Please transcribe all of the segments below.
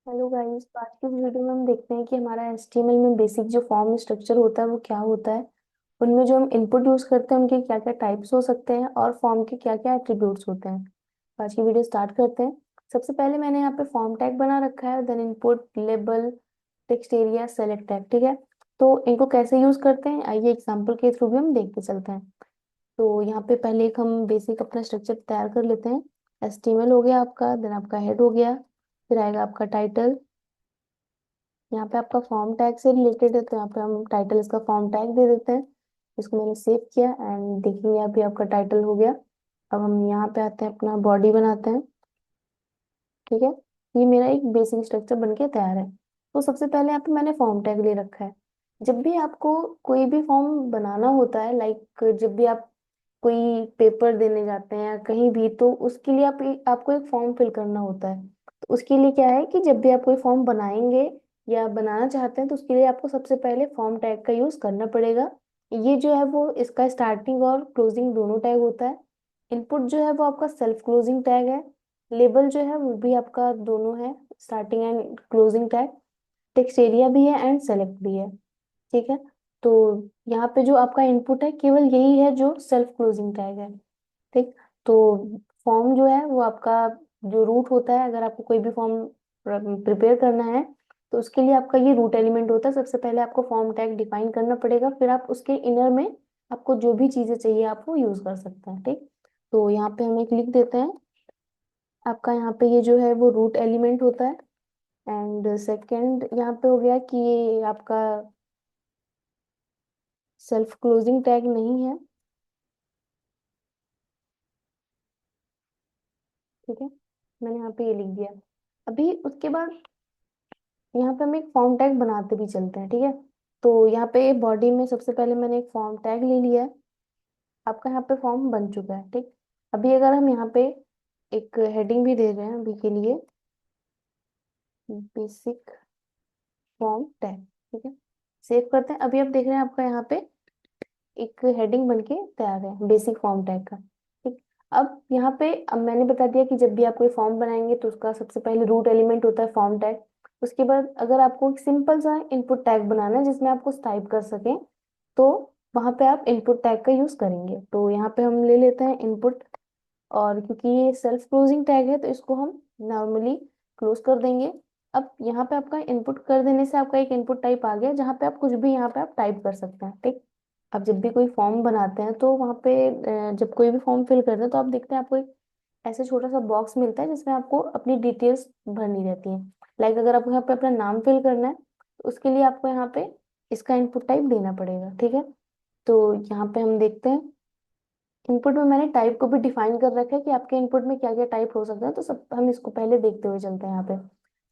Hello guys, तो आज की इस वीडियो में हम देखते हैं कि हमारा एचटीएमएल में बेसिक जो फॉर्म स्ट्रक्चर होता है वो क्या होता है। उनमें जो हम इनपुट यूज करते हैं उनके क्या क्या टाइप्स हो सकते हैं और फॉर्म के क्या क्या एट्रीब्यूट्स होते हैं। तो आज की वीडियो स्टार्ट करते हैं। सबसे पहले मैंने यहाँ पे फॉर्म टैग बना रखा है, then input label text area select tag. ठीक है, तो इनको कैसे यूज करते हैं आइए एग्जाम्पल के थ्रू भी हम देखते चलते हैं। तो यहाँ पे पहले एक हम बेसिक अपना स्ट्रक्चर तैयार कर लेते हैं। एचटीएमएल हो गया आपका, देन आपका हेड हो गया, फिर आएगा आपका टाइटल। यहाँ पे आपका फॉर्म टैग से रिलेटेड है तो यहाँ पे हम टाइटल इसका फॉर्म टैग दे देते हैं। इसको मैंने सेव किया एंड देखिए यहाँ पे आपका टाइटल हो गया। अब हम यहाँ पे आते हैं, अपना बॉडी बनाते हैं। ठीक है, ये मेरा एक बेसिक स्ट्रक्चर बन के तैयार है। तो सबसे पहले यहाँ पे मैंने फॉर्म टैग ले रखा है। जब भी आपको कोई भी फॉर्म बनाना होता है, लाइक जब भी आप कोई पेपर देने जाते हैं या कहीं भी, तो उसके लिए आपको एक फॉर्म फिल करना होता है। तो उसके लिए क्या है कि जब भी आप कोई फॉर्म बनाएंगे या बनाना चाहते हैं तो उसके लिए आपको सबसे पहले फॉर्म टैग का यूज करना पड़ेगा। ये जो है वो इसका स्टार्टिंग और क्लोजिंग दोनों टैग होता है। इनपुट जो है वो आपका सेल्फ क्लोजिंग टैग है। लेबल जो है वो भी आपका दोनों है, starting and closing tag. Text area भी है एंड सेलेक्ट भी है। ठीक है, तो यहाँ पे जो आपका इनपुट है केवल यही है जो सेल्फ क्लोजिंग टैग है। ठीक, तो फॉर्म जो है वो आपका जो रूट होता है, अगर आपको कोई भी फॉर्म प्रिपेयर करना है तो उसके लिए आपका ये रूट एलिमेंट होता है। सबसे पहले आपको फॉर्म टैग डिफाइन करना पड़ेगा, फिर आप उसके इनर में आपको जो भी चीजें चाहिए आप वो यूज कर सकते हैं। ठीक, तो यहाँ पे हम एक लिख देते हैं, आपका यहाँ पे ये जो है वो रूट एलिमेंट होता है। एंड सेकंड यहाँ पे हो गया कि ये आपका सेल्फ क्लोजिंग टैग नहीं है। ठीक है, मैंने यहाँ पे ये लिख दिया। अभी उसके बाद यहाँ पे हम एक फॉर्म टैग बनाते भी चलते हैं। ठीक है, तो यहाँ पे बॉडी में सबसे पहले मैंने एक फॉर्म टैग ले लिया है। आपका यहाँ पे फॉर्म बन चुका है। ठीक, अभी अगर हम यहाँ पे एक हेडिंग भी दे रहे हैं अभी के लिए, बेसिक फॉर्म टैग। ठीक है, सेव करते हैं। अभी आप देख रहे हैं आपका यहाँ पे एक हेडिंग बन के तैयार है बेसिक फॉर्म टैग का। ठीक, अब यहाँ पे अब मैंने बता दिया कि जब भी आप कोई फॉर्म बनाएंगे तो उसका सबसे पहले रूट एलिमेंट होता है फॉर्म टैग। उसके बाद अगर आपको एक सिंपल सा इनपुट टैग बनाना है जिसमें आप कुछ टाइप कर सकें, तो वहां पे आप इनपुट टैग का यूज करेंगे। तो यहाँ पे हम ले लेते हैं इनपुट, और क्योंकि ये सेल्फ क्लोजिंग टैग है तो इसको हम नॉर्मली क्लोज कर देंगे। अब यहाँ पे आपका इनपुट कर देने से आपका एक इनपुट टाइप आ गया जहाँ पे आप कुछ भी यहाँ पे आप टाइप कर सकते हैं। ठीक, अब जब भी कोई फॉर्म बनाते हैं तो वहाँ पे जब कोई भी फॉर्म फिल करते हैं तो आप देखते हैं आपको एक ऐसे छोटा सा बॉक्स मिलता है जिसमें आपको अपनी डिटेल्स भरनी रहती है। लाइक अगर आपको यहाँ पे अपना नाम फिल करना है तो उसके लिए आपको यहाँ पे इसका इनपुट टाइप देना पड़ेगा। ठीक है, तो यहाँ पे हम देखते हैं इनपुट में मैंने टाइप को भी डिफाइन कर रखा है कि आपके इनपुट में क्या क्या टाइप हो सकता है। तो सब हम इसको पहले देखते हुए चलते हैं। यहाँ पे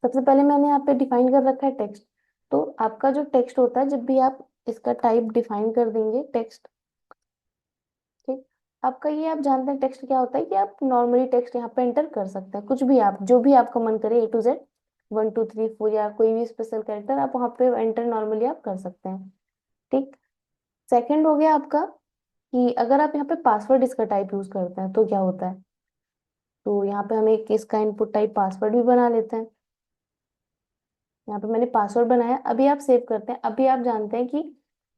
सबसे पहले मैंने यहाँ पे डिफाइन कर रखा है टेक्स्ट। तो आपका जो टेक्स्ट होता है जब भी आप इसका टाइप डिफाइन कर देंगे टेक्स्ट। ठीक, आपका ये आप जानते हैं टेक्स्ट क्या होता है कि आप नॉर्मली टेक्स्ट यहाँ पे एंटर कर सकते हैं, कुछ भी आप जो भी आपका मन करे A to Z 1 2 3 4 या कोई भी स्पेशल कैरेक्टर आप वहाँ पे एंटर नॉर्मली आप कर सकते हैं। ठीक, सेकंड हो गया आपका कि अगर आप यहाँ पे पासवर्ड इसका टाइप यूज करते हैं तो क्या होता है। तो यहाँ पे हम एक इसका इनपुट टाइप पासवर्ड भी बना लेते हैं। यहाँ पे मैंने पासवर्ड बनाया, अभी आप सेव करते हैं। अभी आप जानते हैं कि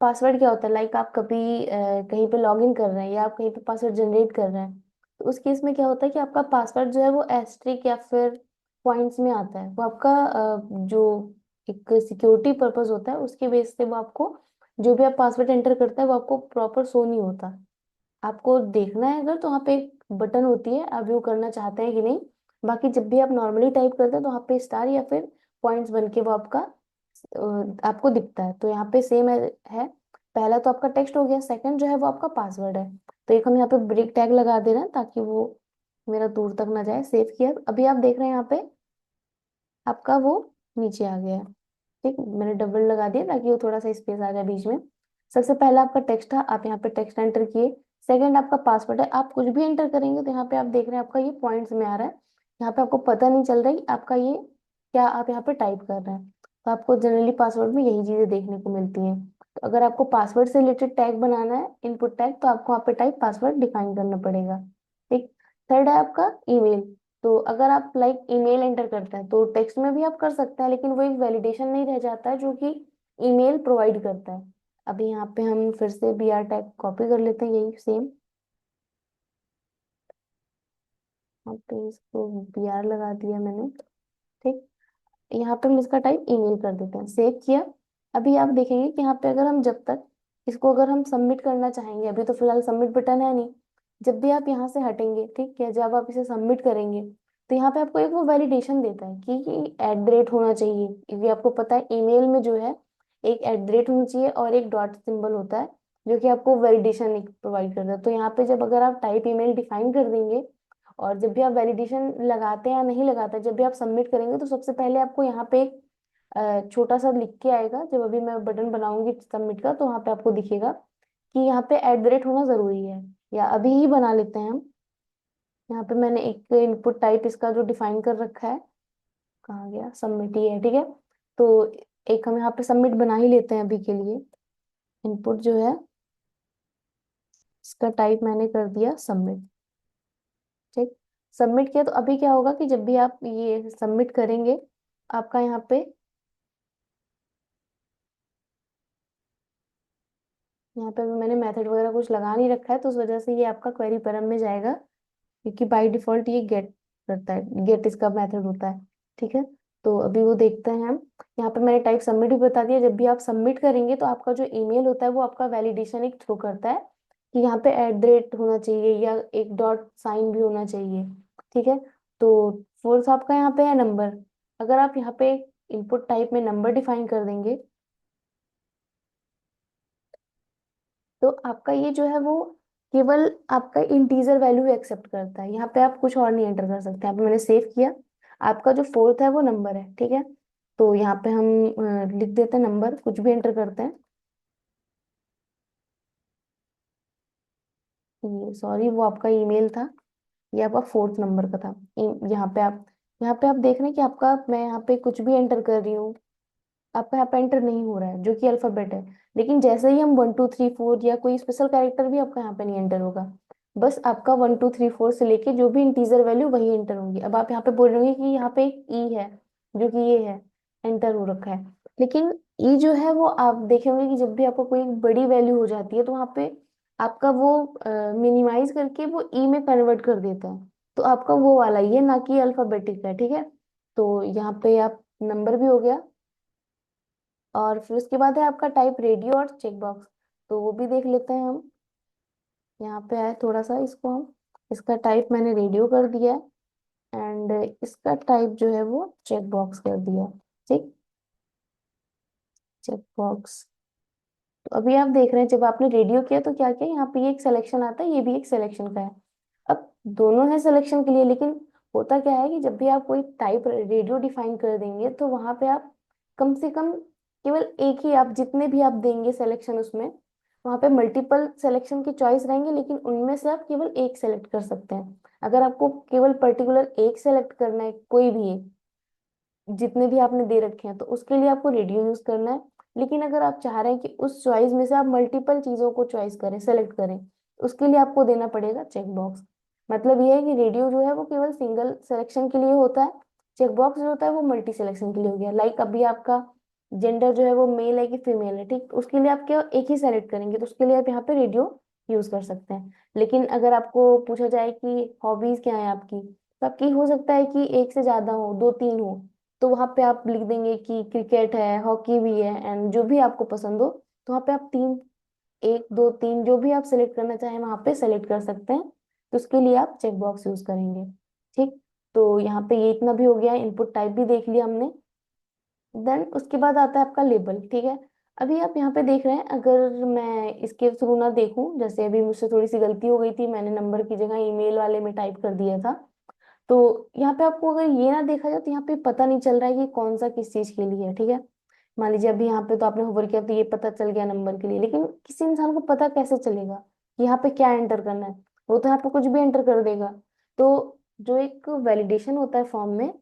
पासवर्ड क्या होता है। लाइक आप कभी कहीं पे लॉग इन कर रहे हैं या आप कहीं पे पासवर्ड जनरेट कर रहे हैं, तो उस केस में क्या होता है कि आपका पासवर्ड जो है वो एस्ट्रिक या फिर पॉइंट्स में आता है। वो आपका जो एक सिक्योरिटी पर्पस होता है उसके बेस से वो आपको जो भी आप पासवर्ड एंटर करते हैं वो आपको प्रॉपर शो नहीं होता। आपको देखना है अगर तो वहाँ पे एक बटन होती है, आप व्यू करना चाहते हैं कि नहीं। बाकी जब भी आप नॉर्मली टाइप करते हैं तो वहाँ पे स्टार या फिर पॉइंट्स बन के वो आपका आपको दिखता है। तो यहाँ पे सेम है। पहला तो आपका टेक्स्ट हो गया, सेकंड जो है वो आपका पासवर्ड है। तो एक हम यहाँ पे ब्रेक टैग लगा दे रहे हैं ताकि वो मेरा दूर तक ना जाए। सेव किया, अभी आप देख रहे हैं यहाँ पे आपका वो नीचे आ गया है। ठीक, मैंने डबल लगा दिया ताकि वो थोड़ा सा स्पेस आ जाए बीच में। सबसे पहला आपका टेक्स्ट था, आप यहाँ पे टेक्स्ट एंटर किए। सेकंड आपका पासवर्ड है, आप कुछ भी एंटर करेंगे तो यहाँ पे आप देख रहे हैं आपका ये पॉइंट्स में आ रहा है। यहाँ पे आपको पता नहीं चल रहा है कि आपका ये क्या आप यहाँ पे टाइप कर रहे हैं। तो आपको जनरली पासवर्ड में यही चीजें देखने को मिलती हैं। तो अगर आपको पासवर्ड से रिलेटेड टैग बनाना है इनपुट टैग तो आपको यहाँ पे टाइप पासवर्ड डिफाइन करना पड़ेगा। ठीक, थर्ड है आपका ईमेल। तो अगर आप लाइक ईमेल एंटर करते हैं तो टेक्स्ट में भी आप कर सकते हैं, लेकिन वो एक वैलिडेशन नहीं रह जाता है जो कि ईमेल प्रोवाइड करता है। अभी यहाँ पे हम फिर से बी आर टैग कॉपी कर लेते हैं, यही सेम। यहाँ पे इसको बी आर लगा दिया मैंने। ठीक। यहाँ पे हम इसका टाइप ईमेल कर देते हैं, सेव किया। अभी आप देखेंगे कि यहाँ पे अगर हम जब तक इसको अगर हम सबमिट करना चाहेंगे, अभी तो फिलहाल सबमिट बटन है नहीं, जब भी आप यहाँ से हटेंगे, ठीक है, जब आप इसे सबमिट करेंगे तो यहाँ पे आपको एक वो वैलिडेशन देता है कि एट द रेट होना चाहिए, क्योंकि आपको पता है ईमेल में जो है एक एट द रेट होना चाहिए और एक डॉट सिंबल होता है जो कि आपको वैलिडेशन प्रोवाइड करता है। तो यहाँ पे जब अगर आप टाइप ईमेल डिफाइन कर देंगे और जब भी आप वैलिडेशन लगाते हैं या नहीं लगाते हैं, जब भी आप सबमिट करेंगे तो सबसे पहले आपको यहाँ पे एक छोटा सा लिख के आएगा, जब अभी मैं बटन बनाऊंगी सबमिट का तो वहां पे आपको दिखेगा कि यहाँ पे एट द रेट होना जरूरी है। या अभी ही बना लेते हैं हम। यहाँ पे मैंने एक इनपुट टाइप इसका जो डिफाइन कर रखा है, कहाँ गया, सबमिट ही है, ठीक है। तो एक हम यहाँ पे सबमिट बना ही लेते हैं अभी के लिए। इनपुट जो है इसका टाइप मैंने कर दिया सबमिट। ठीक। सबमिट किया तो अभी क्या होगा कि जब भी आप ये सबमिट करेंगे, आपका यहाँ पे, यहाँ पे भी मैंने मेथड वगैरह कुछ लगा नहीं रखा है तो उस वजह से ये आपका क्वेरी पैरम में जाएगा, क्योंकि बाय डिफॉल्ट ये गेट करता है, गेट इसका मेथड होता है। ठीक है। तो अभी वो देखते हैं हम। यहाँ पे मैंने टाइप सबमिट भी बता दिया, जब भी आप सबमिट करेंगे तो आपका जो ईमेल होता है वो आपका वैलिडेशन एक थ्रो करता है कि यहाँ पे एट द रेट होना चाहिए या एक डॉट साइन भी होना चाहिए। ठीक है। तो फोर्थ आपका यहाँ पे है नंबर। अगर आप यहाँ पे इनपुट टाइप में नंबर डिफाइन कर देंगे तो आपका ये जो है वो केवल आपका इंटीजर वैल्यू एक्सेप्ट करता है, यहाँ पे आप कुछ और नहीं एंटर कर सकते। यहाँ पे मैंने सेव किया। आपका जो फोर्थ है वो नंबर है, ठीक है। तो यहाँ पे हम लिख देते हैं नंबर, कुछ भी एंटर करते हैं। ये सॉरी, वो आपका ईमेल था, ये आपका फोर्थ नंबर का था। यहाँ पे आप देख रहे हैं कि आपका, मैं यहाँ पे कुछ भी एंटर कर रही हूँ, आपका यहाँ पे एंटर नहीं हो रहा है जो कि अल्फाबेट है। लेकिन जैसे ही हम 1 2 3 4 या कोई स्पेशल कैरेक्टर भी आपका यहाँ पे नहीं एंटर होगा, बस आपका 1 2 3 4 से लेके जो भी इंटीजर वैल्यू वही एंटर होंगी। अब आप यहाँ पे बोल रहे होंगे कि यहाँ पे एक ई है जो कि ये है, एंटर हो रखा है। लेकिन ई जो है वो आप देखे होंगे कि जब भी आपको कोई बड़ी वैल्यू हो जाती है तो वहाँ पे आपका वो मिनिमाइज करके वो ई में कन्वर्ट कर देता है। तो आपका वो वाला ही है, ना कि अल्फाबेटिक है, ठीक है। तो यहाँ पे आप नंबर भी हो गया। और फिर उसके बाद है आपका टाइप रेडियो और चेक बॉक्स। तो वो भी देख लेते हैं हम। यहाँ पे आए थोड़ा सा, इसको हम, इसका टाइप मैंने रेडियो कर दिया है एंड इसका टाइप जो है वो चेक बॉक्स कर दिया। ठीक। Check box. तो अभी आप देख रहे हैं जब आपने रेडियो किया तो क्या किया, यहाँ पे ये एक सिलेक्शन आता है, ये भी एक सिलेक्शन का है। अब दोनों है सिलेक्शन के लिए, लेकिन होता क्या है कि जब भी आप कोई टाइप रेडियो डिफाइन कर देंगे तो वहां पे आप कम से कम केवल एक ही, आप जितने भी आप देंगे सिलेक्शन उसमें, वहां पे मल्टीपल सिलेक्शन की चॉइस रहेंगे, लेकिन उनमें से आप केवल एक सेलेक्ट कर सकते हैं। अगर आपको केवल पर्टिकुलर एक सेलेक्ट करना है, कोई भी एक, जितने भी आपने दे रखे हैं, तो उसके लिए आपको रेडियो यूज करना है। लेकिन अगर आप चाह रहे हैं कि उस चॉइस में से आप मल्टीपल चीजों को चॉइस करें, सेलेक्ट करें, उसके लिए आपको देना पड़ेगा चेक बॉक्स। मतलब ये है कि रेडियो जो है वो केवल सिंगल सिलेक्शन के लिए होता है, चेक बॉक्स जो होता है वो मल्टी सिलेक्शन के लिए हो गया। लाइक अभी आपका जेंडर जो है वो मेल है कि फीमेल है, ठीक, उसके लिए आप केवल एक ही सेलेक्ट करेंगे तो उसके लिए आप यहाँ पे रेडियो यूज कर सकते हैं। लेकिन अगर आपको पूछा जाए कि हॉबीज क्या है आपकी, तो आपकी हो सकता है कि एक से ज्यादा हो, 2 3 हो, तो वहां पे आप लिख देंगे कि क्रिकेट है, हॉकी भी है, एंड जो भी आपको पसंद हो, तो वहां पे आप तीन, 1 2 3 जो भी आप सेलेक्ट करना चाहें वहां पे सेलेक्ट कर सकते हैं। तो उसके लिए आप चेक बॉक्स यूज करेंगे। ठीक। तो यहाँ पे ये इतना भी हो गया, इनपुट टाइप भी देख लिया हमने। देन उसके बाद आता है आपका लेबल, ठीक है। अभी आप यहाँ पे देख रहे हैं, अगर मैं इसके थ्रू ना देखूं, जैसे अभी मुझसे थोड़ी सी गलती हो गई थी, मैंने नंबर की जगह ईमेल वाले में टाइप कर दिया था। तो यहाँ पे आपको अगर ये ना देखा जाए तो यहाँ पे पता नहीं चल रहा है कि कौन सा किस चीज के लिए है, ठीक है। मान लीजिए अभी यहाँ पे तो आपने होवर किया तो ये पता चल गया नंबर के लिए, लेकिन किसी इंसान को पता कैसे चलेगा कि यहाँ पे क्या एंटर करना है। वो तो यहाँ पे कुछ भी एंटर कर देगा। तो जो एक वैलिडेशन होता है फॉर्म में,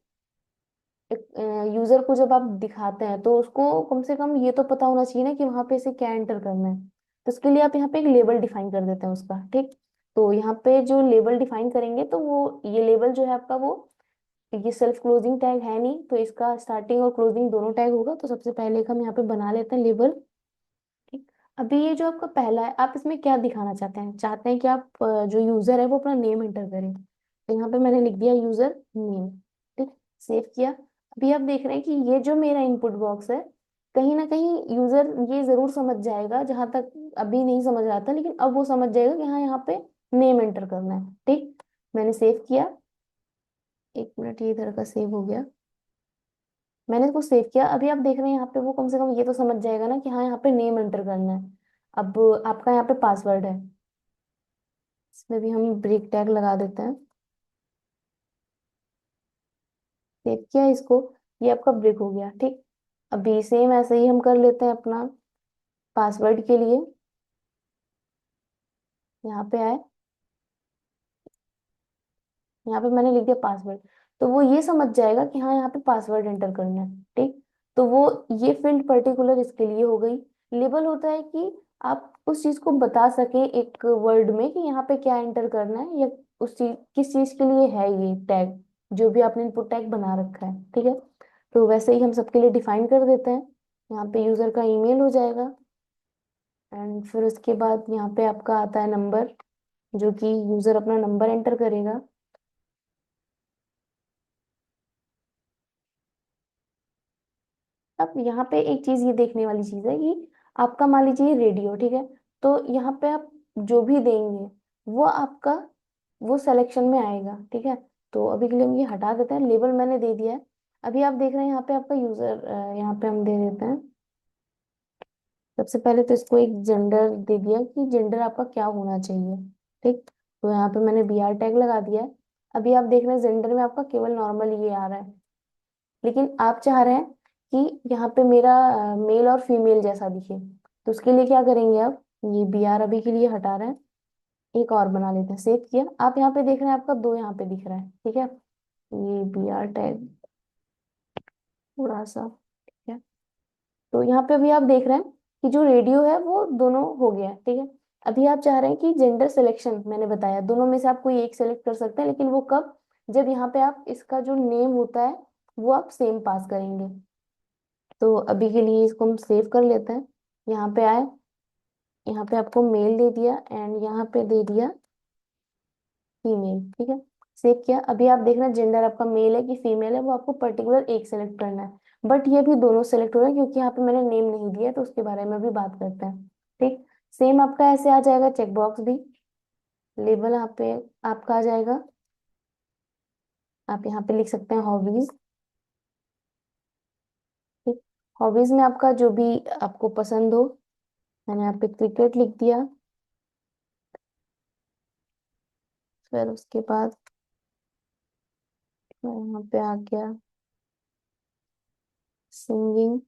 यूजर को जब आप दिखाते हैं तो उसको कम से कम ये तो पता होना चाहिए ना कि वहां पे इसे क्या एंटर करना है। तो इसके लिए आप यहाँ पे एक लेबल डिफाइन कर देते हैं उसका, ठीक। तो यहाँ पे जो लेबल डिफाइन करेंगे तो वो ये लेबल जो है आपका वो ये सेल्फ क्लोजिंग टैग है नहीं, तो इसका स्टार्टिंग और क्लोजिंग दोनों टैग होगा। तो सबसे पहले एक हम यहाँ पे बना लेते हैं लेबल। ठीक। अभी ये जो आपका पहला है, आप इसमें क्या दिखाना चाहते हैं? चाहते हैं कि आप जो यूजर है वो अपना नेम एंटर करें, तो यहाँ पे मैंने लिख दिया यूजर नेम। ठीक। सेव किया। अभी आप देख रहे हैं कि ये जो मेरा इनपुट बॉक्स है, कहीं ना कहीं यूजर ये जरूर समझ जाएगा, जहां तक अभी नहीं समझ रहा था, लेकिन अब वो समझ जाएगा कि हाँ यहाँ पे नेम एंटर करना है। ठीक। मैंने सेव किया। एक मिनट, ये इधर का सेव हो गया। मैंने इसको सेव किया। अभी आप देख रहे हैं यहाँ पे वो कम से कम ये तो समझ जाएगा ना कि हाँ यहाँ पे नेम एंटर करना है। अब आपका यहाँ पे पासवर्ड है, इसमें भी हम ब्रेक टैग लगा देते हैं। सेव किया इसको। ये आपका ब्रेक हो गया। ठीक। अभी सेम ऐसे ही हम कर लेते हैं अपना पासवर्ड के लिए। यहाँ पे आए, यहाँ पे मैंने लिख दिया पासवर्ड। तो वो ये समझ जाएगा कि हाँ यहाँ पे पासवर्ड एंटर करना है। ठीक। तो वो ये फील्ड पर्टिकुलर इसके लिए हो गई। लेबल होता है कि आप उस चीज को बता सके एक वर्ड में कि यहाँ पे क्या एंटर करना है, या उस चीज किस चीज के लिए है ये टैग, जो भी आपने इनपुट टैग बना रखा है। ठीक है। तो वैसे ही हम सबके लिए डिफाइन कर देते हैं। यहाँ पे यूजर का ईमेल हो जाएगा, एंड फिर उसके बाद यहाँ पे आपका आता है नंबर, जो कि यूजर अपना नंबर एंटर करेगा। अब यहाँ पे एक चीज ये देखने वाली चीज है कि आपका मान लीजिए रेडियो, ठीक है, तो यहाँ पे आप जो भी देंगे वो आपका वो सिलेक्शन में आएगा। ठीक है। तो अभी के लिए हम ये हटा देते हैं, लेबल मैंने दे दिया है। अभी आप देख रहे हैं यहाँ पे आपका यूजर, यहाँ पे हम दे देते हैं। सबसे पहले तो इसको एक जेंडर दे दिया कि जेंडर आपका क्या होना चाहिए। ठीक। तो यहाँ पे मैंने BR टैग लगा दिया है। अभी आप देख रहे हैं जेंडर में आपका केवल नॉर्मल ये आ रहा है, लेकिन आप चाह रहे हैं कि यहाँ पे मेरा मेल और फीमेल जैसा दिखे। तो उसके लिए क्या करेंगे आप, ये BR अभी के लिए हटा रहे हैं, एक और बना लेते हैं। सेव किया। आप यहाँ पे देख रहे हैं आपका दो यहाँ पे दिख रहा है। ठीक है। ये BR टैग थोड़ा सा, ठीक है। तो यहाँ पे अभी आप देख रहे हैं कि जो रेडियो है वो दोनों हो गया है। ठीक है। अभी आप चाह रहे हैं कि जेंडर सिलेक्शन, मैंने बताया दोनों में से आप कोई एक सेलेक्ट कर सकते हैं, लेकिन वो कब, जब यहाँ पे आप इसका जो नेम होता है वो आप सेम पास करेंगे। तो अभी के लिए इसको हम सेव कर लेते हैं। यहाँ पे आए, यहाँ पे आपको मेल दे दिया, एंड यहाँ पे दे दिया फीमेल। ठीक है। सेव किया। अभी आप देख रहे हैं जेंडर आपका मेल है कि फीमेल है, वो आपको पर्टिकुलर एक सेलेक्ट करना है, बट ये भी दोनों सेलेक्ट हो रहा है क्योंकि यहाँ पे मैंने नेम नहीं दिया, तो उसके बारे में भी बात करते हैं। ठीक। सेम आपका ऐसे आ जाएगा चेकबॉक्स भी। लेबल यहाँ पे आपका आ जाएगा। आप यहाँ पे लिख सकते हैं हॉबीज। ठीक। हॉबीज में आपका जो भी आपको पसंद हो, मैंने यहाँ पे क्रिकेट लिख दिया। फिर उसके बाद मैं यहाँ पे आ गया सिंगिंग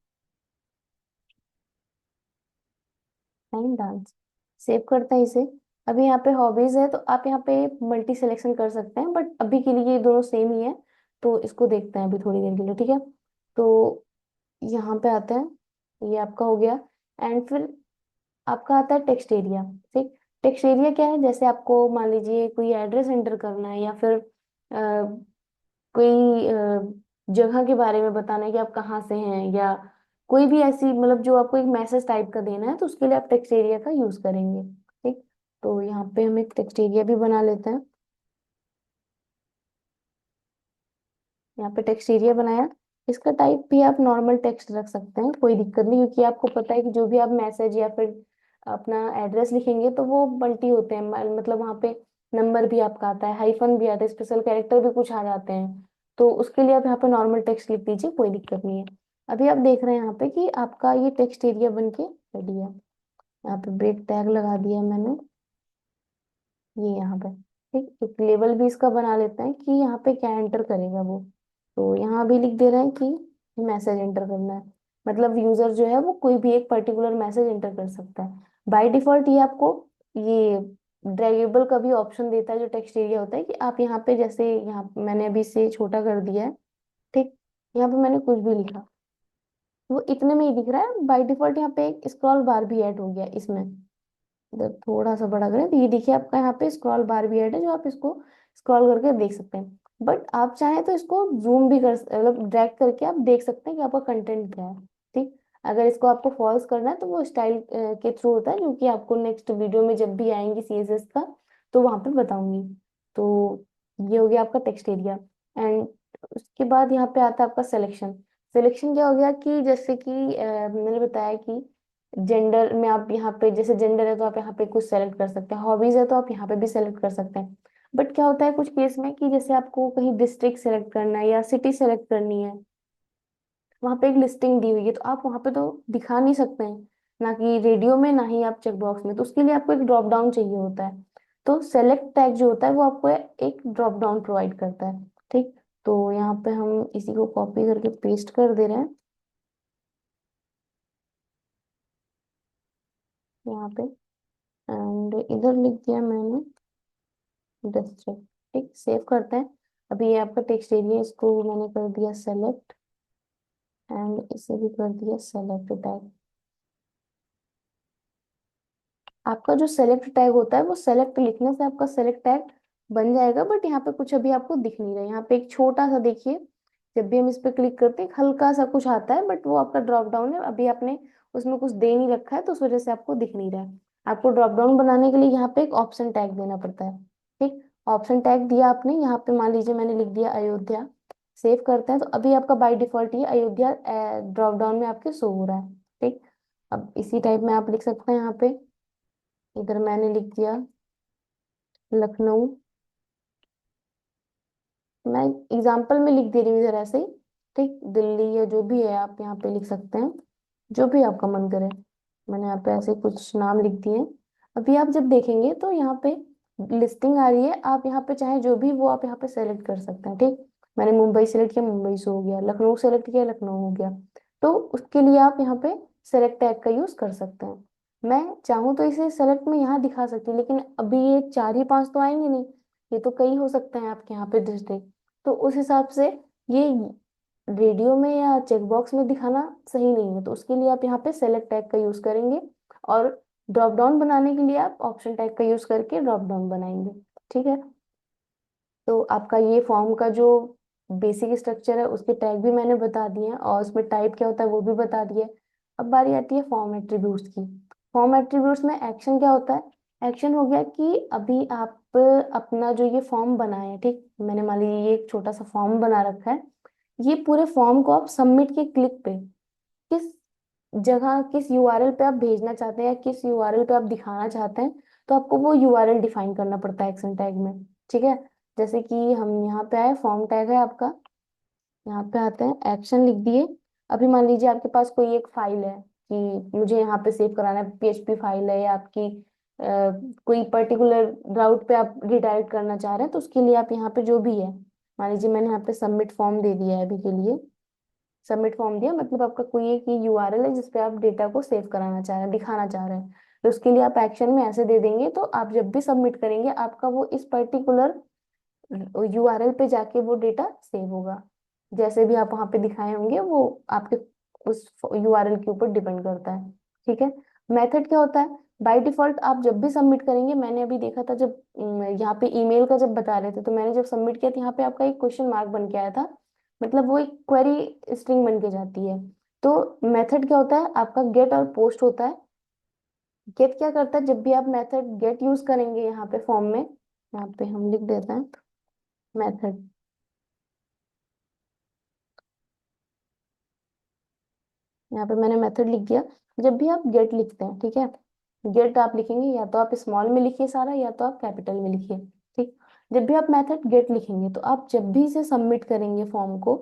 एंड डांस। सेव करते हैं इसे। अभी यहाँ पे हॉबीज है, तो आप यहाँ पे मल्टी सिलेक्शन कर सकते हैं, बट अभी के लिए ये दोनों सेम ही है। तो इसको देखते हैं अभी थोड़ी देर के लिए। ठीक है। तो यहाँ पे आते हैं, ये आपका हो गया। एंड फिर आपका आता है टेक्स्ट एरिया। ठीक। टेक्स्ट एरिया क्या है, जैसे आपको मान लीजिए कोई एड्रेस एंटर करना है, या फिर कोई जगह के बारे में बताना है कि आप कहाँ से हैं, या कोई भी ऐसी मतलब जो आपको एक मैसेज टाइप का देना है, तो उसके लिए आप टेक्स्ट एरिया का यूज करेंगे। ठीक। तो यहाँ पे हम एक टेक्स्ट एरिया भी बना लेते हैं। यहाँ पे टेक्स्ट एरिया बनाया। इसका टाइप भी आप नॉर्मल टेक्स्ट रख सकते हैं, कोई दिक्कत नहीं, क्योंकि आपको पता है कि जो भी आप मैसेज या फिर अपना एड्रेस लिखेंगे तो वो मल्टी होते हैं, मतलब वहाँ पे नंबर भी आपका आता है, हाइफन भी आता है, स्पेशल कैरेक्टर भी कुछ आ जाते हैं। तो उसके लिए आप यहाँ पे नॉर्मल टेक्स्ट लिख दीजिए, कोई दिक्कत नहीं है। अभी आप देख रहे हैं यहाँ पे कि आपका ये टेक्स्ट एरिया बन के रेडी है। यहाँ पे ब्रेक टैग लगा दिया मैंने, ये यहाँ पे। ठीक। एक लेबल भी इसका बना लेते हैं कि यहाँ पे क्या एंटर करेगा वो। तो यहाँ भी लिख दे रहे हैं कि मैसेज एंटर करना है, मतलब यूजर जो है वो कोई भी एक पर्टिकुलर मैसेज एंटर कर सकता है। बाय डिफॉल्ट ये आपको ये ड्रैगेबल का भी ऑप्शन देता है, जो टेक्स्ट एरिया होता है, कि आप यहाँ पे जैसे यहाँ मैंने अभी से छोटा कर दिया है। ठीक। यहाँ पे मैंने कुछ भी लिखा, वो इतने में ही दिख रहा है। बाय डिफॉल्ट यहाँ पे एक स्क्रॉल बार भी ऐड हो गया इसमें। इधर थोड़ा सा बड़ा करें तो ये देखिए आपका यहाँ पे स्क्रॉल बार भी ऐड है, जो आप इसको स्क्रॉल करके देख सकते हैं। बट आप चाहें तो इसको जूम भी कर मतलब ड्रैग करके आप देख सकते हैं कि आपका कंटेंट क्या है। ठीक। अगर इसको आपको फॉल्स करना है तो वो स्टाइल के थ्रू होता है, जो कि आपको नेक्स्ट वीडियो में जब भी आएंगी सीएसएस का तो वहां पे बताऊंगी। तो ये हो गया आपका टेक्स्ट एरिया। एंड उसके बाद यहाँ पे आता है आपका सिलेक्शन। सिलेक्शन क्या हो गया कि जैसे कि मैंने बताया कि जेंडर में आप यहाँ पे, जैसे जेंडर है तो आप यहाँ पे कुछ सेलेक्ट कर सकते हैं, हॉबीज है तो आप यहाँ पे भी सेलेक्ट कर सकते हैं। बट क्या होता है कुछ केस में कि जैसे आपको कहीं डिस्ट्रिक्ट सेलेक्ट करना है या सिटी सेलेक्ट करनी है, वहां पे एक लिस्टिंग दी हुई है तो आप वहां पे तो दिखा नहीं सकते हैं, ना कि रेडियो में ना ही आप चेक बॉक्स में, तो उसके लिए आपको एक ड्रॉप डाउन चाहिए होता है। तो सेलेक्ट टैग जो होता है वो आपको एक ड्रॉप डाउन प्रोवाइड करता है। ठीक। तो यहाँ पे हम इसी को कॉपी करके पेस्ट कर दे रहे हैं यहाँ पे, एंड इधर लिख दिया मैंने डिस्ट्रिक्ट। ठीक, सेव करते हैं। अभी ये आपका टेक्स्ट एरिया, इसको मैंने कर दिया सेलेक्ट, एंड इसे भी कर दिया सेलेक्ट टैग। आपका जो सेलेक्ट टैग होता है वो सेलेक्ट लिखने से आपका सेलेक्ट टैग बन जाएगा, बट यहाँ पे कुछ अभी आपको दिख नहीं रहा है। यहाँ पे एक छोटा सा देखिए, जब भी हम इस पे क्लिक करते हैं एक हल्का सा कुछ आता है, बट वो आपका ड्रॉप डाउन है, अभी आपने उसमें कुछ दे नहीं रखा है तो उस वजह से आपको दिख नहीं रहा है। आपको ड्रॉप डाउन बनाने के लिए यहाँ पे एक ऑप्शन टैग देना पड़ता है। ठीक। ऑप्शन टैग दिया आपने, यहाँ पे मान लीजिए मैंने लिख दिया अयोध्या। सेव करते हैं तो अभी आपका बाय डिफॉल्ट ये अयोध्या ड्रॉप डाउन में आपके शो हो रहा है। ठीक। अब इसी टाइप में आप लिख सकते हैं यहाँ पे, इधर मैंने लिख दिया लखनऊ। मैं एग्जाम्पल में लिख दे रही हूँ इधर ऐसे ही। ठीक, दिल्ली या जो भी है आप यहाँ पे लिख सकते हैं, जो भी आपका मन करे। मैंने यहाँ पे ऐसे कुछ नाम लिख दिए। अभी आप जब देखेंगे तो यहाँ पे लिस्टिंग आ रही है, आप यहाँ पे चाहे जो भी वो आप यहाँ पे सेलेक्ट कर सकते हैं। ठीक। मैंने मुंबई सेलेक्ट किया, मुंबई से हो गया, लखनऊ सेलेक्ट किया, लखनऊ हो गया। तो उसके लिए आप यहाँ पे सेलेक्ट टैग का यूज कर सकते हैं। मैं चाहूँ तो इसे सेलेक्ट में यहाँ दिखा सकती हूँ, लेकिन अभी ये चार ही पांच तो आएंगे नहीं, ये तो कई हो सकते हैं आपके यहाँ पे डिस्ट्रिक्ट। तो उस हिसाब से ये रेडियो में या चेकबॉक्स में दिखाना सही नहीं है, तो उसके लिए आप यहाँ पे सेलेक्ट टैग का यूज करेंगे। और ड्रॉप डाउन बनाने के लिए आप ऑप्शन टैग का यूज करके ड्रॉप डाउन बनाएंगे। ठीक है। तो आपका ये फॉर्म का जो बेसिक स्ट्रक्चर है उसके टैग भी मैंने बता दिए हैं, और उसमें टाइप क्या होता है वो भी बता दिए। अब बारी आती है फॉर्म एट्रीब्यूट्स की। फॉर्म एट्रीब्यूट्स में एक्शन क्या होता है? एक्शन हो गया कि अभी आप अपना जो ये फॉर्म बनाए हैं, ठीक, मैंने मान लीजिए ये एक छोटा सा फॉर्म बना रखा है, ये पूरे फॉर्म को आप सबमिट के क्लिक पे किस जगह, किस यूआरएल पे आप भेजना चाहते हैं या किस यूआरएल पे आप दिखाना चाहते हैं, तो आपको वो यूआरएल डिफाइन करना पड़ता है एक्शन टैग में। ठीक है। जैसे कि हम यहाँ पे आए, फॉर्म टैग है आपका, यहाँ पे आते हैं, एक्शन लिख दिए। अभी मान लीजिए आपके पास कोई एक फाइल है कि मुझे यहाँ पे सेव कराना है, पीएचपी फाइल है, या आपकी कोई पर्टिकुलर राउट पे आप रिडायरेक्ट करना चाह रहे हैं, तो उसके लिए आप यहाँ पे जो भी है, मान लीजिए मैंने यहाँ पे सबमिट फॉर्म दे दिया है अभी के लिए। सबमिट फॉर्म दिया मतलब आपका कोई एक यूआरएल है जिसपे आप डेटा को सेव कराना चाह रहे हैं, दिखाना चाह रहे हैं, तो उसके लिए आप एक्शन में ऐसे दे देंगे, तो आप जब भी सबमिट करेंगे आपका वो इस पर्टिकुलर यूआरएल पे जाके वो डेटा सेव होगा। जैसे भी आप वहां पे दिखाए होंगे वो आपके उस यूआरएल के ऊपर डिपेंड करता है। ठीक है। मेथड क्या होता है? बाय डिफॉल्ट आप जब भी सबमिट करेंगे, मैंने अभी देखा था जब यहाँ पे ईमेल का जब बता रहे थे, तो मैंने जब सबमिट किया तो यहाँ पे आपका एक क्वेश्चन मार्क बन के आया था, मतलब वो एक क्वेरी स्ट्रिंग बन के जाती है। तो मेथड क्या होता है? आपका गेट और पोस्ट होता है। गेट क्या करता है? जब भी आप मेथड गेट यूज करेंगे यहाँ पे फॉर्म में, यहाँ पे हम लिख देते हैं मेथड, यहाँ पे मैंने मेथड लिख दिया। जब भी आप गेट लिखते हैं, ठीक है, गेट आप लिखेंगे या तो आप स्मॉल में लिखिए सारा, या तो आप कैपिटल में लिखिए। ठीक। जब भी आप मेथड गेट लिखेंगे तो आप जब भी इसे सबमिट करेंगे फॉर्म को,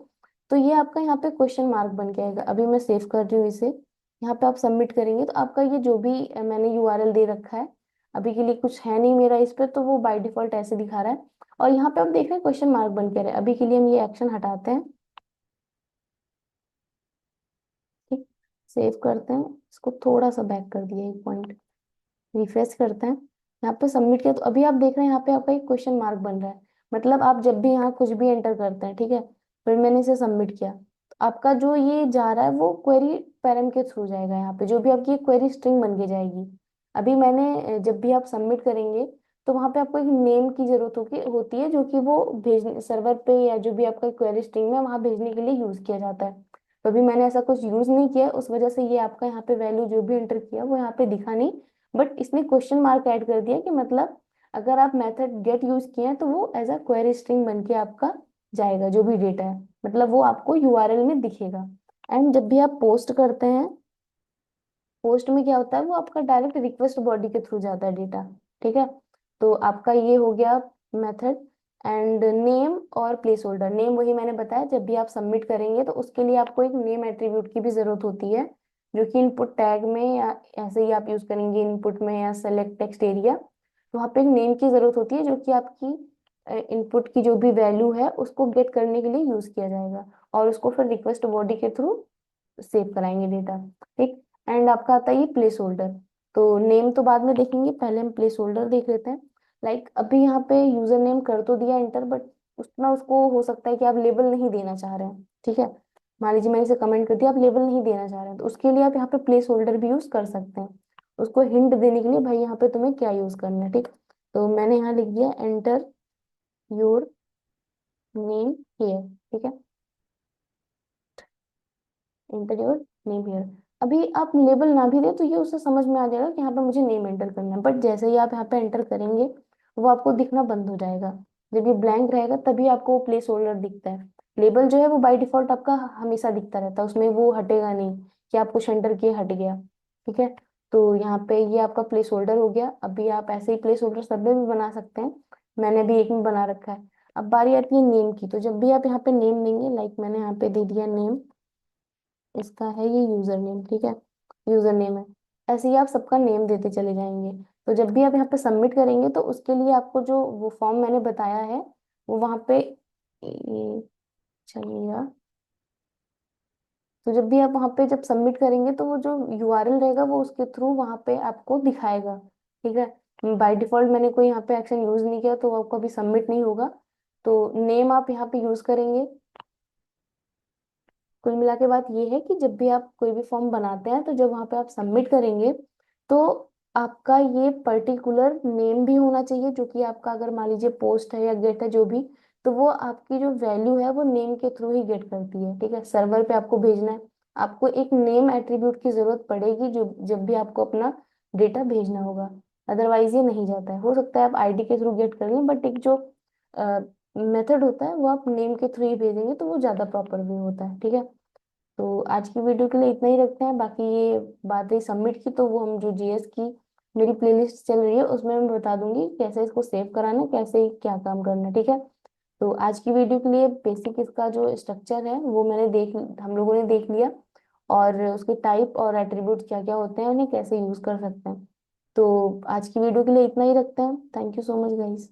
तो ये आपका यहाँ पे क्वेश्चन मार्क बन के आएगा। अभी मैं सेव कर रही हूँ इसे, यहाँ पे आप सबमिट करेंगे तो आपका ये जो भी मैंने यूआरएल दे रखा है, अभी के लिए कुछ है नहीं मेरा इस पे, तो वो बाय डिफॉल्ट ऐसे दिखा रहा है। और यहाँ पे आप देख रहे हैं क्वेश्चन मार्क बन के आ रहा है। अभी के लिए हम ये एक्शन हटाते हैं। ठीक। सेव करते हैं, इसको थोड़ा सा बैक कर दिया एक पॉइंट, रिफ्रेश करते हैं। यहाँ पे सबमिट किया तो अभी आप देख रहे हैं यहाँ पे आपका एक क्वेश्चन मार्क बन रहा है। मतलब आप जब भी यहाँ कुछ भी एंटर करते हैं, ठीक है, फिर मैंने इसे सबमिट किया, तो आपका जो ये जा रहा है वो क्वेरी पैरम के थ्रू जाएगा, यहाँ पे जो भी आपकी क्वेरी स्ट्रिंग बन के जाएगी। अभी मैंने जब भी आप सबमिट करेंगे तो वहां पे आपको एक नेम की जरूरत होती है, जो कि वो भेजने सर्वर पे या जो भी आपका क्वेरी स्ट्रिंग में वहां भेजने के लिए यूज किया जाता है। तो अभी मैंने ऐसा कुछ यूज नहीं किया है, उस वजह से ये आपका यहाँ पे वैल्यू जो भी एंटर किया वो यहाँ पे दिखा नहीं। बट इसमें क्वेश्चन मार्क ऐड कर दिया कि मतलब अगर आप मेथड गेट यूज किए हैं तो वो एज अ क्वेरी स्ट्रिंग बन के आपका जाएगा, जो भी डेटा है मतलब वो आपको यूआरएल में दिखेगा। एंड जब भी आप पोस्ट करते हैं, पोस्ट में क्या होता है, वो आपका डायरेक्ट रिक्वेस्ट बॉडी के थ्रू जाता है डेटा। ठीक है, तो आपका ये हो गया मेथड। एंड नेम और प्लेस होल्डर, नेम वही मैंने बताया, जब भी आप सबमिट करेंगे तो उसके लिए आपको एक नेम एट्रीब्यूट की भी जरूरत होती है, जो कि इनपुट टैग में या ऐसे ही आप यूज करेंगे इनपुट में या सेलेक्ट टेक्स्ट एरिया, तो वहाँ पे एक नेम की जरूरत होती है जो कि आपकी इनपुट की जो भी वैल्यू है उसको गेट करने के लिए यूज किया जाएगा, और उसको फिर रिक्वेस्ट बॉडी के थ्रू सेव कराएंगे डेटा। ठीक। एंड आपका आता है ये प्लेस होल्डर। तो नेम तो बाद में देखेंगे, पहले हम प्लेस होल्डर देख लेते हैं। लाइक अभी यहाँ पे यूजर नेम कर तो दिया एंटर, बट उतना उसको हो सकता है कि आप लेबल नहीं देना चाह रहे हैं। ठीक है, मान लीजिए मैंने इसे कमेंट कर दिया, आप लेबल नहीं देना चाह रहे हैं, तो उसके लिए आप यहाँ पे प्लेस होल्डर भी यूज कर सकते हैं, उसको हिंट देने के लिए भाई यहाँ पे तुम्हें क्या यूज करना है। ठीक, तो मैंने यहाँ लिख दिया एंटर योर नेम हियर। ठीक है, एंटर योर नेम हियर। अभी आप लेबल ना भी दे तो ये उससे समझ में आ जाएगा कि यहाँ पे मुझे नेम एंटर करना है, बट जैसे ही आप यहाँ पे एंटर करेंगे वो आपको दिखना बंद हो जाएगा। जब ये ब्लैंक रहेगा तभी आपको वो प्लेस होल्डर दिखता है। लेबल जो है वो बाय डिफॉल्ट आपका हमेशा दिखता रहता है, उसमें वो हटेगा नहीं कि आप कुछ एंटर किए हट गया। ठीक है, तो यहाँ पे ये आपका प्लेस होल्डर हो गया। अभी आप ऐसे ही प्लेस होल्डर सब में भी बना सकते हैं, मैंने भी एक में बना रखा है। अब बारी आती है नेम की, तो जब भी आप यहाँ पे नेम देंगे, लाइक मैंने यहाँ पे दे दिया नेम, इसका है ये यूजर नेम। ठीक है, यूजर नेम है, ऐसे ही आप सबका नेम देते चले जाएंगे। तो जब भी आप यहाँ पे सबमिट करेंगे तो उसके लिए आपको जो वो फॉर्म मैंने बताया है वो वहां पे चलिएगा। तो जब भी आप वहां पे जब सबमिट करेंगे तो वो जो यूआरएल रहेगा वो उसके थ्रू वहां पे आपको दिखाएगा। ठीक है, बाय डिफॉल्ट मैंने कोई यहाँ पे एक्शन यूज नहीं किया तो वो आपको अभी सबमिट नहीं होगा। तो नेम आप यहाँ पे यूज करेंगे। कुल मिला के बात ये है कि जब भी आप कोई भी फॉर्म बनाते हैं तो जब वहां पे आप सबमिट करेंगे तो आपका ये पर्टिकुलर नेम भी होना चाहिए, जो कि आपका अगर मान लीजिए पोस्ट है या गेट है जो भी, तो वो आपकी जो वैल्यू है वो नेम के थ्रू ही गेट करती है। ठीक है, सर्वर पे आपको भेजना है, आपको एक नेम एट्रीब्यूट की जरूरत पड़ेगी जो जब भी आपको अपना डेटा भेजना होगा, अदरवाइज ये नहीं जाता है। हो सकता है आप आईडी के थ्रू गेट कर लें, बट एक जो मेथड होता है वो आप नेम के थ्रू ही भेजेंगे तो वो ज्यादा प्रॉपर वे होता है। ठीक है, तो आज की वीडियो के लिए इतना ही रखते हैं। बाकी ये बात रही सबमिट की, तो वो हम जो जीएस की मेरी प्लेलिस्ट चल रही है उसमें मैं बता दूंगी कैसे इसको सेव कराना है, कैसे क्या काम करना है। ठीक है, तो आज की वीडियो के लिए बेसिक इसका जो स्ट्रक्चर है वो हम लोगों ने देख लिया, और उसके टाइप और एट्रीब्यूट क्या क्या होते हैं, उन्हें कैसे यूज कर सकते हैं। तो आज की वीडियो के लिए इतना ही रखते हैं। Thank you so much guys.